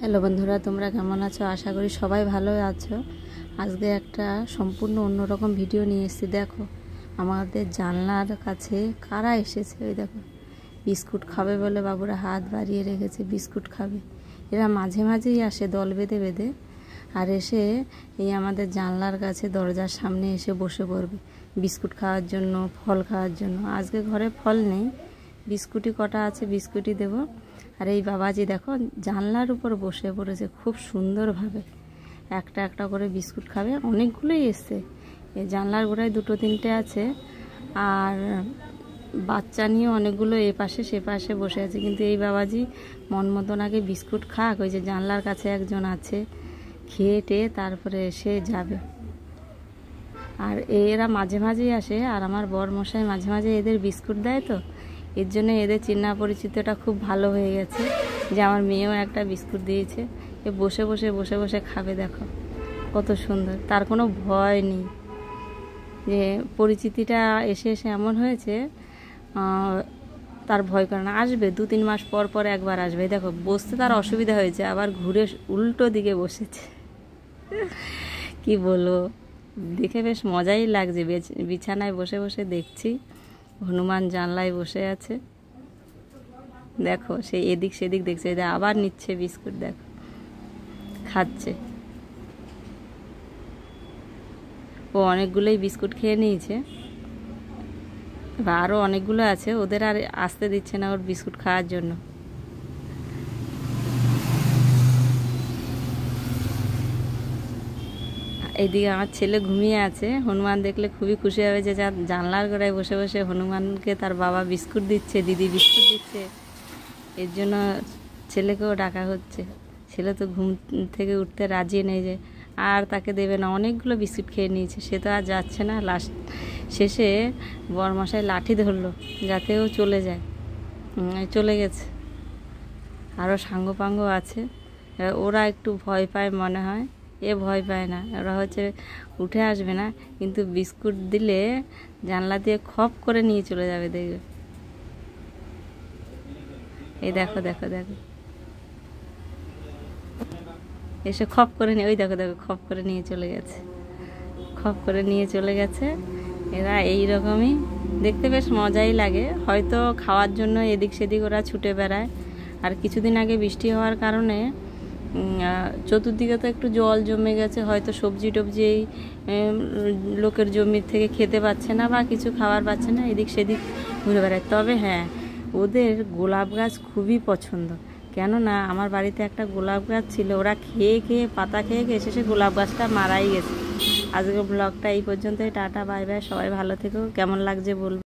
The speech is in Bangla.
হ্যালো বন্ধুরা, তোমরা কেমন আছো? আশা করি সবাই ভালো আছো। আজকে একটা সম্পূর্ণ অন্যরকম ভিডিও নিয়ে এসেছি। দেখো আমাদের জানলার কাছে কারা এসেছে। ওই দেখো, বিস্কুট খাবে বলে বাবুরা হাত বাড়িয়ে রেখেছে, বিস্কুট খাবে। এরা মাঝে মাঝেই আসে দল বেঁধে বেঁধে, আর এসে এই আমাদের জানলার কাছে দরজার সামনে এসে বসে পড়বে বিস্কুট খাওয়ার জন্য, ফল খাওয়ার জন্য। আজকে ঘরে ফল নেই, বিস্কুটই কটা আছে, বিস্কুটই দেবো। আর এই বাবাজি দেখো জানলার উপর বসে পড়েছে খুব সুন্দরভাবে, একটা একটা করে বিস্কুট খাবে। অনেকগুলোই এসছে, এই জানলার গোড়ায় দুটো তিনটে আছে, আর বাচ্চা নিয়ে অনেকগুলো এ পাশে সে পাশে বসে আছে। কিন্তু এই বাবাজি মন মতন আগে বিস্কুট খাক, ওই যে জানলার কাছে একজন আছে, খেয়ে টেয়ে তারপরে এসে যাবে। আর এরা মাঝে মাঝেই আসে, আর আমার বর মশাই মাঝে মাঝে এদের বিস্কুট দেয়, তো এর জন্য এদের চিন্না পরিচিতটা খুব ভালো হয়ে গেছে। যে আমার মেয়েও একটা বিস্কুট দিয়েছে, এ বসে বসে বসে বসে খাবে। দেখো কত সুন্দর, তার কোনো ভয় নেই। যে পরিচিতিটা এসে এসে এমন হয়েছে, তার ভয় করে না। আসবে 2-3 মাস পর পর একবার আসবে। দেখো বসতে তার অসুবিধা হয়েছে, আবার ঘুরে উল্টো দিকে বসেছে। কি বলবো, দেখে বেশ মজাই লাগছে। বিছানায় বসে বসে দেখছি, হনুমান জানলায় বসে আছে। দেখো সে এদিক সেদিক দেখছে, আবার নিচ্ছে বিস্কুট, দেখো খাচ্ছে। ও অনেকগুলোই বিস্কুট খেয়ে নিয়েছে, আরও অনেকগুলো আছে, ওদের আর আসতে দিচ্ছে না ওর বিস্কুট খাওয়ার জন্য। এইদিকে আমার ছেলে ঘুমিয়ে আছে, হনুমান দেখলে খুবই খুশি হবে যে জানলার গোড়ায় বসে বসে হনুমানকে তার বাবা বিস্কুট দিচ্ছে, দিদি বিস্কুট দিচ্ছে। এর জন্য ছেলেকেও ডাকা হচ্ছে। ছেলে তো ঘুম থেকে উঠতে রাজি নেই, যে আর তাকে দেবে না, অনেকগুলো বিস্কুট খেয়ে নিয়েছে, সে তো আর যাচ্ছে না। লাস্ট শেষে বরমশাই লাঠি ধরলো যাতে ও চলে যায়, চলে গেছে। আরও সাঙ্গপাঙ্গ আছে, ওরা একটু ভয় পায় মনে হয়, এ ভয় পায় না। ওরা হচ্ছে উঠে আসবে না, কিন্তু বিস্কুট দিলে জানলা দিয়ে খপ করে নিয়ে চলে যাবে, দেখবে। এই দেখো দেখো দেখো, এসে খপ করে নিয়ে, ওই দেখো দেখো খপ করে নিয়ে চলে গেছে, খপ করে নিয়ে চলে গেছে। এরা এই রকমই দেখতে বেশ মজাই লাগে। হয়তো খাওয়ার জন্য এদিক সেদিক ওরা ছুটে বেড়ায়। আর কিছুদিন আগে বৃষ্টি হওয়ার কারণে চতুর্দিকে তো একটু জল জমে গেছে, হয়তো সবজি টবজি লোকের জমির থেকে খেতে পাচ্ছে না বা কিছু খাবার পাচ্ছে না, এদিক সেদিক ঘুরে বেড়ায়। তবে হ্যাঁ, ওদের গোলাপ গাছ খুবই পছন্দ। কেননা আমার বাড়িতে একটা গোলাপ গাছ ছিল, ওরা খেয়ে খেয়ে পাতা খেয়ে খেয়ে শেষে গোলাপ গাছটা মারাই গেছে। আজকের ব্লগটা এই পর্যন্তই। টাটা বাই বাই, সবাই ভালো থেকো। কেমন লাগছে বলবো।